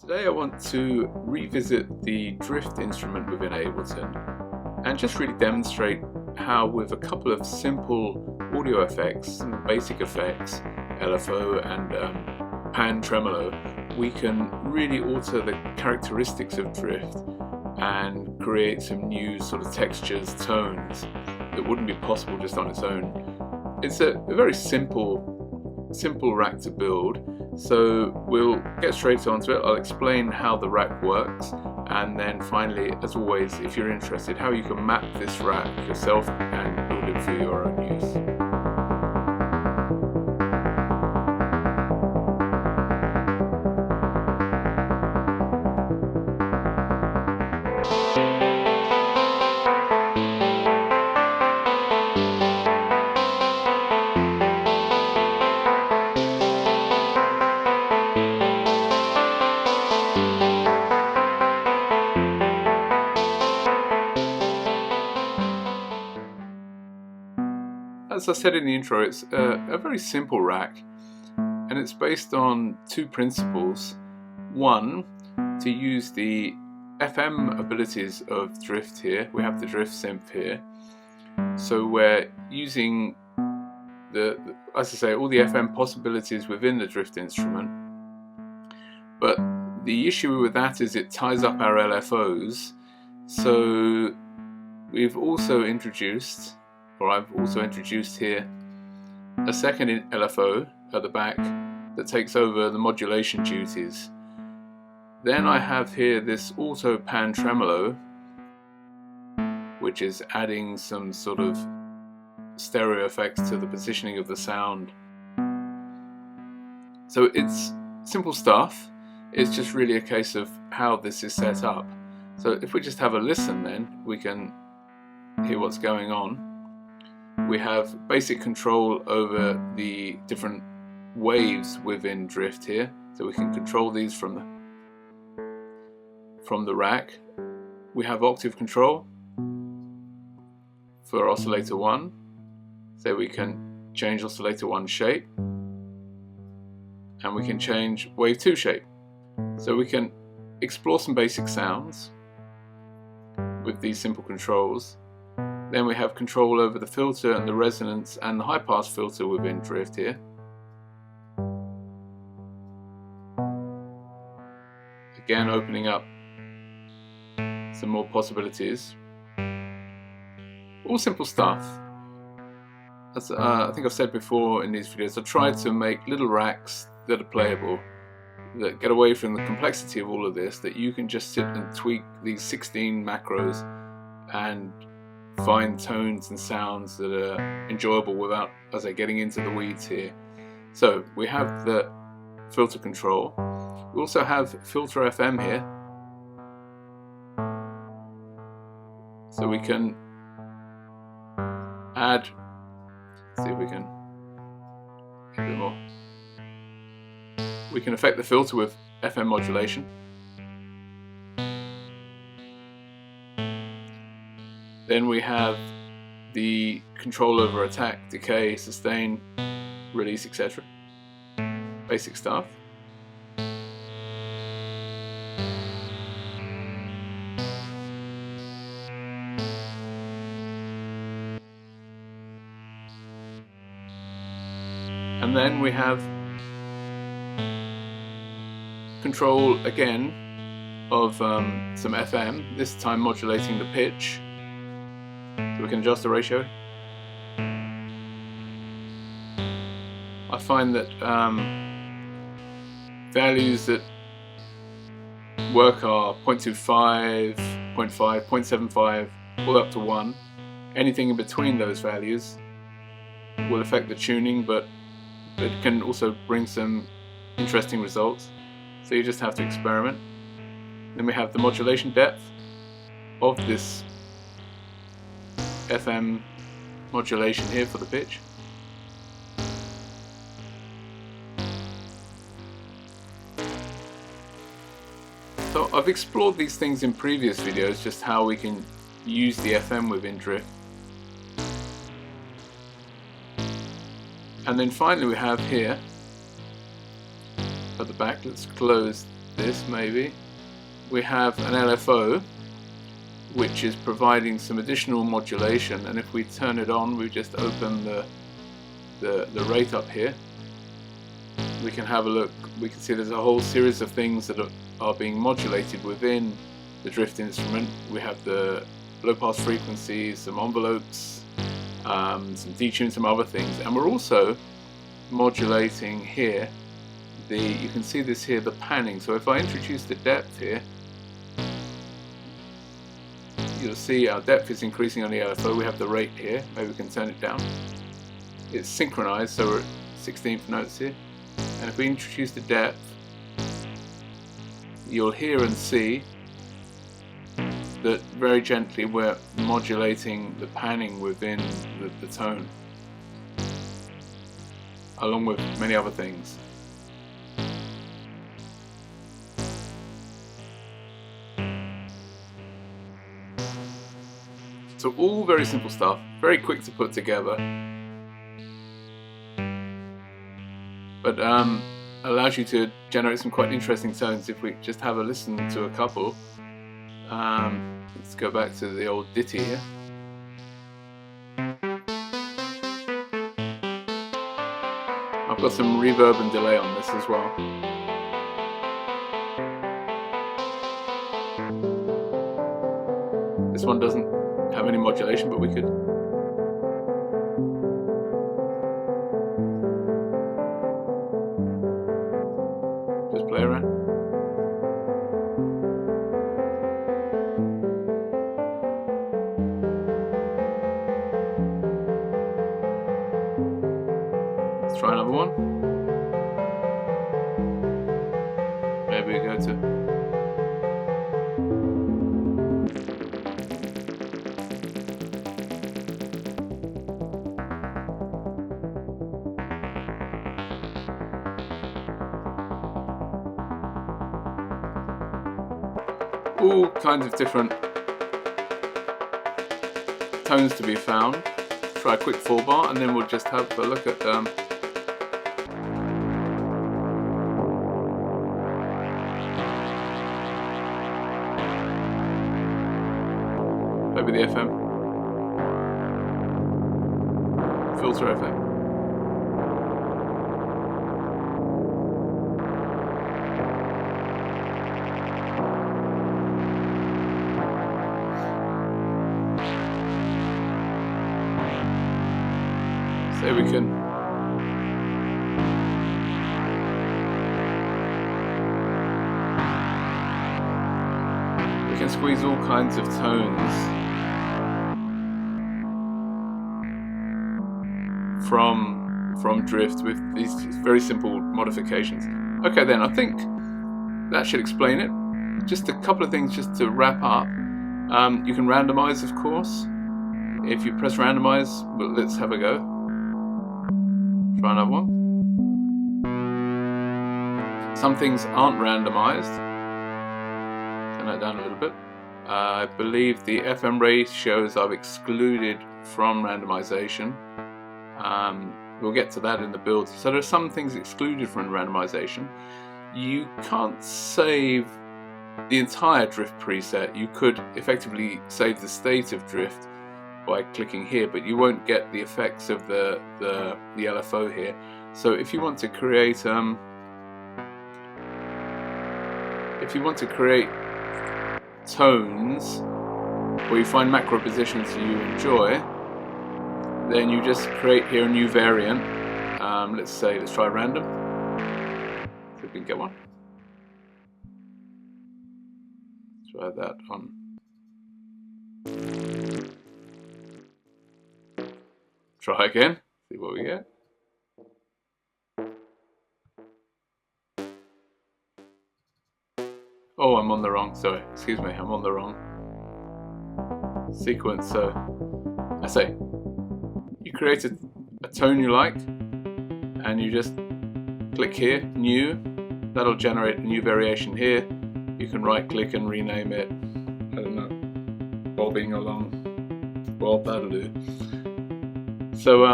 Today I want to revisit the Drift instrument within Ableton and just really demonstrate how with a couple of simple audio effects, some basic effects, LFO and pan tremolo, we can really alter the characteristics of Drift and create some new sort of textures, tones that wouldn't be possible just on its own. It's a very simple rack to build. So we'll get straight onto it. I'll explain how the rack works, and then finally, as always, if you're interested, how you can map this rack yourself and build it for your own use. As I said in the intro, it's a very simple rack, and it's based on two principles. One, to use the FM abilities of Drift here. We have the Drift Synth here, so we're using as I say, all the FM possibilities within the Drift instrument. But the issue with that is it ties up our LFOs. So we've also introduced, or I've also introduced here, a second LFO at the back that takes over the modulation duties. Then I have here this auto pan tremolo, which is adding some sort of stereo effects to the positioning of the sound. So it's simple stuff. It's just really a case of how this is set up. So if we just have a listen, then we can hear what's going on. We have basic control over the different waves within Drift here, so we can control these from the rack. We have octave control for oscillator 1, so we can change oscillator 1 shape, and we can change wave 2 shape. So we can explore some basic sounds with these simple controls. Then we have control over the filter and the resonance and the high pass filter within Drift here. Again, opening up some more possibilities. All simple stuff. As I think I've said before in these videos, I tried to make little racks that are playable, that get away from the complexity of all of this, that you can just sit and tweak these 16 macros and find tones and sounds that are enjoyable without, as I getting into the weeds here. So we have the filter control. We also have filter FM here, so we can add. Let's see if we can get a bit more. We can affect the filter with FM modulation. Then we have the control over attack, decay, sustain, release, etc. Basic stuff. And then we have control again of some FM, this time modulating the pitch. So we can adjust the ratio. I find that values that work are 0.25, 0.5, 0.75, all up to 1. Anything in between those values will affect the tuning, but it can also bring some interesting results. So you just have to experiment. Then we have the modulation depth of this FM modulation here for the pitch. So I've explored these things in previous videos, just how we can use the FM within Drift. And then finally we have here at the back, let's close this maybe, we have an LFO which is providing some additional modulation, and if we turn it on, we just open the rate up here, we can have a look. We can see there's a whole series of things that are being modulated within the drift instrument. We have the low pass frequencies, some envelopes, some detune, some other things, and we're also modulating here you can see this here, the panning. So if I introduce the depth here, you'll see our depth is increasing on the LFO. We have the rate here, maybe we can turn it down. It's synchronized, so we're at 16th notes here, and if we introduce the depth, you'll hear and see that very gently we're modulating the panning within the tone, along with many other things. So all very simple stuff, very quick to put together, but allows you to generate some quite interesting tones. If we just have a listen to a couple, let's go back to the old ditty here. I've got some reverb and delay on this as well. This one doesn't have any modulation, but we could. Just play around. Let's try another one. Maybe we go to. All kinds of different tones to be found. Try a quick 4-bar, and then we'll just have a look at maybe the FM, filter FM. So we can squeeze all kinds of tones from Drift with these very simple modifications. Okay then, I think that should explain it. Just a couple of things just to wrap up. You can randomize, of course. If you press randomize, well, let's have a go. Try another one. Some things aren't randomized. Turn that down a little bit. I believe the FM ratios I've excluded from randomization. We'll get to that in the build. So there's some things excluded from randomization. You can't save the entire Drift preset. You could effectively save the state of Drift by clicking here, but you won't get the effects of the LFO here. So if you want to create tones where you find macro positions you enjoy, then you just create here a new variant. Let's try random. See if we can get one. Try that on. Try again. See what we get. Oh, I'm on the wrong. Sorry, excuse me. I'm on the wrong sequence. So I say you create a tone you like, and you just click here, new. That'll generate a new variation here. You can right click and rename it. I don't know, bobbing along. Well, that'll do. So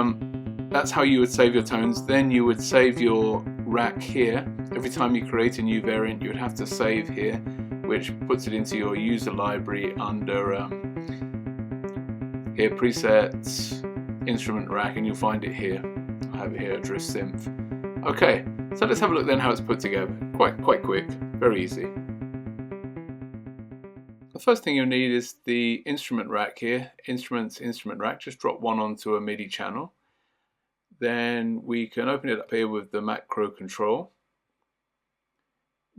that's how you would save your tones. Then you would save your rack here. every time you create a new variant you would have to save here, which puts it into your user library under here, presets, instrument rack, and you'll find it here. I have it here at Drift Synth. Okay, so let's have a look then how it's put together. Quite quick, very easy. The first thing you'll need is the instrument rack here, instruments, instrument rack. Just drop one onto a MIDI channel. Then we can open it up here with the macro control.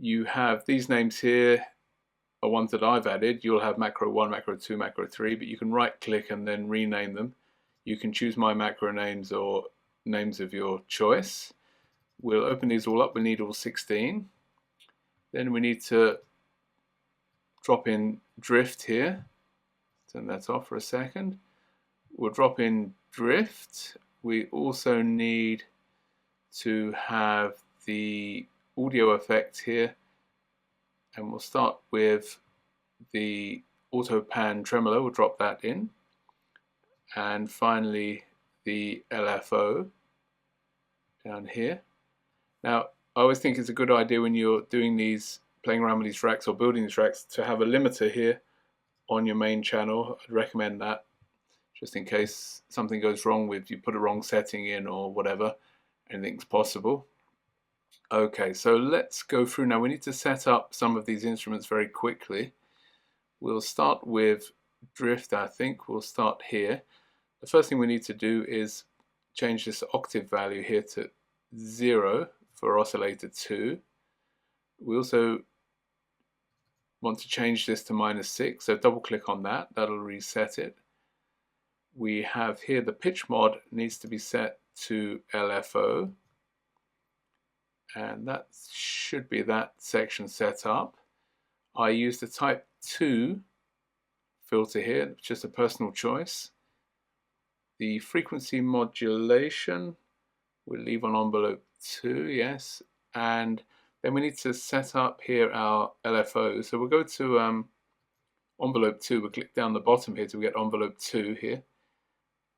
You have these names here are ones that I've added. You'll have macro 1, macro 2, macro 3, but you can right click and then rename them. You can choose my macro names or names of your choice. We'll open these all up. We need all 16. Then we need to drop in drift here. Turn that off for a second. We'll drop in drift. We also need to have the audio effect here, and we'll start with the auto pan tremolo. We'll drop that in, and finally the LFO down here. Now I always think it's a good idea when you're doing these, playing around with these tracks or building these tracks, to have a limiter here on your main channel. I'd recommend that, just in case something goes wrong with, you put a wrong setting in or whatever, anything's possible. Okay, so let's go through now. We need to set up some of these instruments very quickly. We'll start with drift. I think we'll start here. The first thing we need to do is change this octave value here to 0 for oscillator 2. We also want to change this to -6, so double click on that, that'll reset it. We have here the pitch mod needs to be set to LFO, and that should be that section set up. I use the type 2 filter here, just a personal choice. The frequency modulation we'll leave on envelope 2, yes, and then we need to set up here our LFO. So we'll go to envelope 2, we'll click down the bottom here till we get envelope 2 here.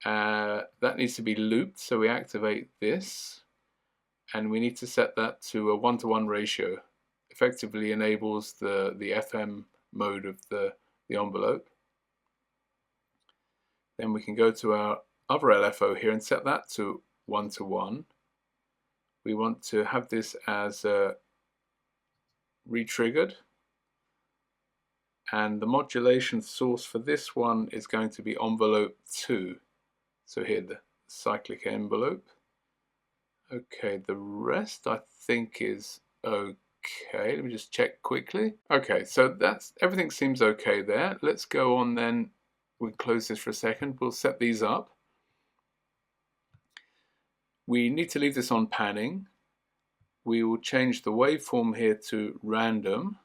That needs to be looped, so we activate this, and we need to set that to a 1:1 ratio. Effectively enables the FM mode of the envelope. Then we can go to our other LFO here and set that to 1:1. We want to have this as re-triggered, and the modulation source for this one is going to be envelope 2. So here, the cyclic envelope. Okay, the rest I think is okay. Let me just check quickly. Okay, so that's everything seems okay there. Let's go on then. We'll close this for a second. We'll set these up. We need to leave this on panning. We will change the waveform here to random,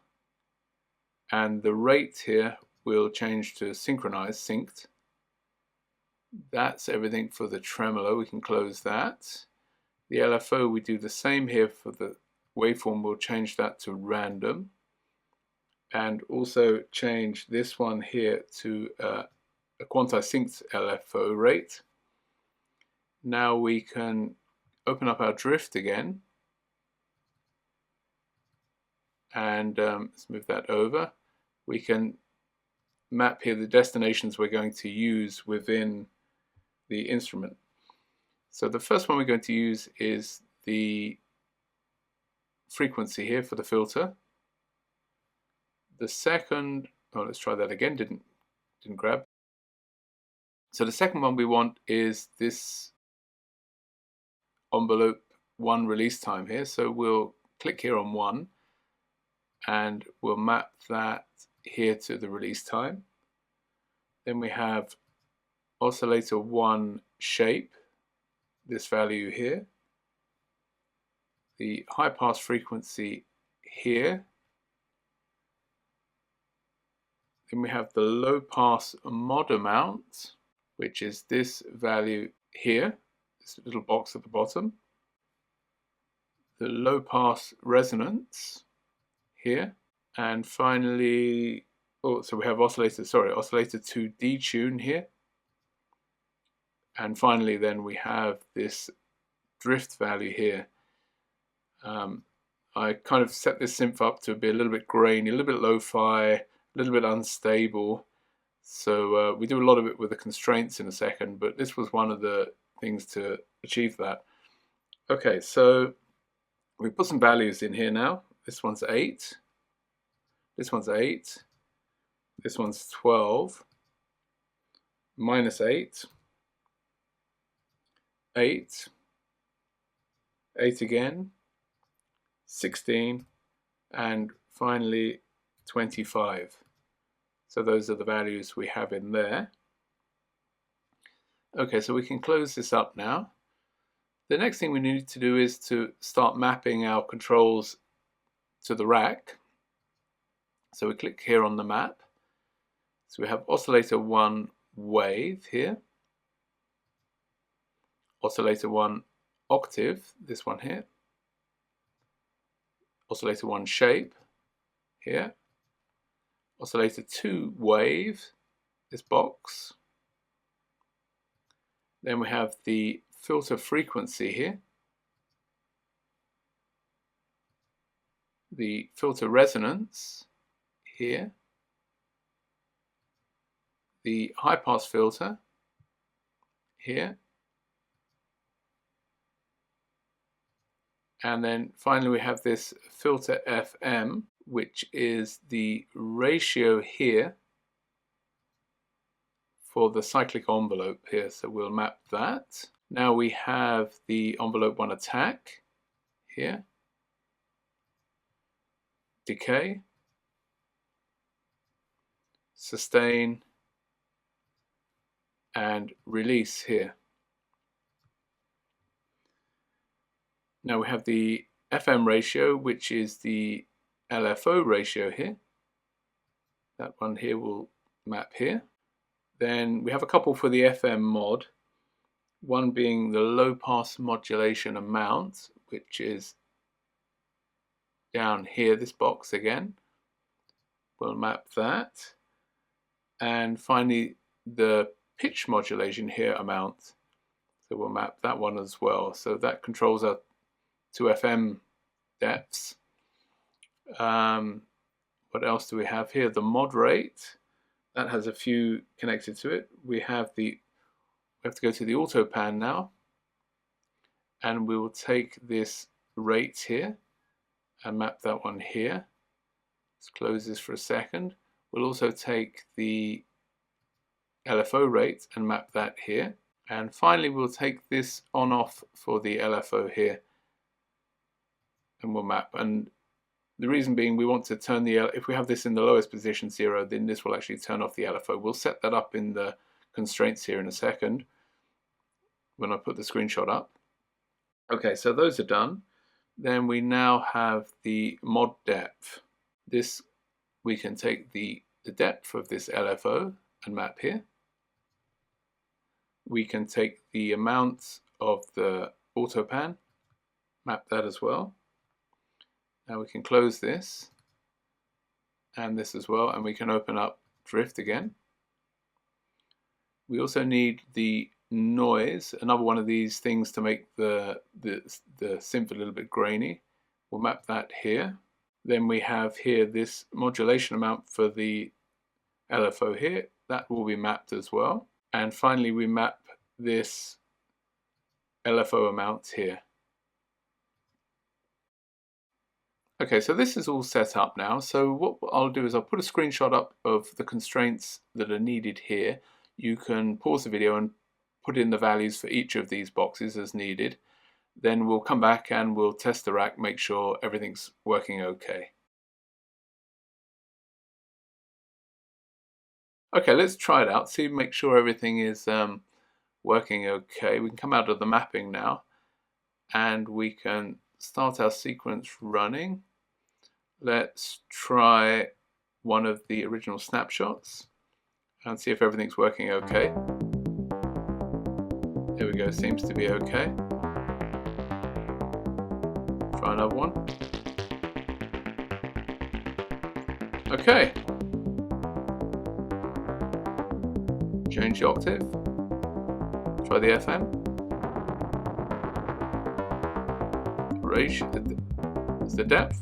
and the rate here will change to synchronized, synced. That's everything for the tremolo. We can close that. The LFO, we do the same here for the waveform. We'll change that to random, and also change this one here to a quanti-synced LFO rate. Now we can open up our drift again, and let's move that over. We can map here the destinations we're going to use within the instrument. So the first one we're going to use is the frequency here for the filter. The second, oh, let's try that again, didn't grab. So the second one we want is this envelope 1 release time here. So we'll click here on 1, and we'll map that here to the release time. Then we have oscillator 1 shape, this value here, the high pass frequency here, then we have the low pass mod amount, which is this value here, this little box at the bottom, the low pass resonance here, and finally, oh, so we have oscillator 2 detune here, and finally then we have this drift value here. I kind of set this synth up to be a little bit grainy, a little bit lo-fi, a little bit unstable. So we do a lot of it with the constraints in a second, but this was one of the things to achieve that. Okay, so we put some values in here now. This one's 8. This one's 8. This one's 12. Minus 8. 8. 8 again. 16. And finally 25. So those are the values we have in there. Okay, so we can close this up now. The next thing we need to do is to start mapping our controls to the rack. So we click here on the map. So we have oscillator 1 wave here. Oscillator 1 octave, this one here. Oscillator 1 shape here. Oscillator 2 wave, this box. Then we have the filter frequency here. The filter resonance here. The high pass filter here. And then finally we have this filter FM, which is the ratio here for the cyclic envelope here. So we'll map that. Now we have the envelope 1 attack here. Decay. Sustain. And release here. Now we have the FM ratio, which is the LFO ratio here. That one here will map here. Then we have a couple for the FM mod. One being the low pass modulation amount, which is down here, this box again. We'll map that. And finally the pitch modulation here amount. So we'll map that one as well. So that controls our 2 FM depths. What else do we have here? The mod rate. That has a few connected to it. We have to go to the auto pan now, and we will take this rate here and map that one here. Let's close this for a second. We'll also take the LFO rate and map that here. And finally we'll take this on off for the LFO here, and we'll map. And the reason being, we want to turn the, if we have this in the lowest position 0, then this will actually turn off the LFO. We'll set that up in the constraints here in a second when I put the screenshot up. Okay, so those are done. Then we now have the mod depth. This, we can take the depth of this LFO and map here. We can take the amount of the auto pan, map that as well. Now we can close this and this as well, and we can open up Drift again. We also need the noise, another one of these things to make the synth a little bit grainy. We'll map that here. Then we have here this modulation amount for the LFO here. That will be mapped as well. And finally we map this LFO amount here. Okay, so this is all set up now. So what I'll do is I'll put a screenshot up of the constraints that are needed here. You can pause the video and put in the values for each of these boxes as needed. Then we'll come back and we'll test the rack, make sure everything's working okay. Okay, let's try it out, see, make sure everything is working okay. We can come out of the mapping now and we can start our sequence running. Let's try one of the original snapshots and see if everything's working okay. There we go, seems to be okay. Try another one. Okay. Change the octave. Try the FM. is the depth.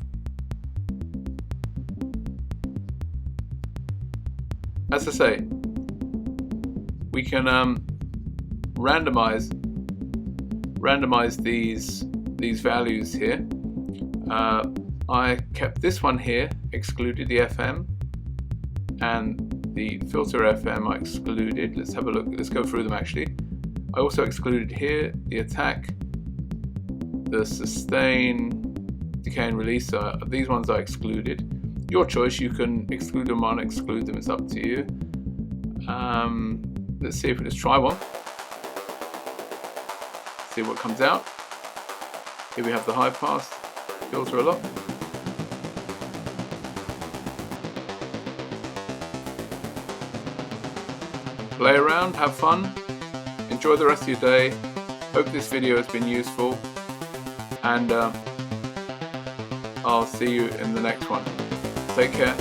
As I say, we can randomize these values here. I kept this one here, excluded the FM, and the filter FM I excluded. Let's have a look. Let's go through them actually. I also excluded here the attack, the sustain, decay and release. These ones I excluded. Your choice, you can exclude them or exclude them, it's up to you. Let's see if we just try one. See what comes out. Here we have the high pass filter a lot. Play around, have fun, enjoy the rest of your day. Hope this video has been useful, and I'll see you in the next one. Take care.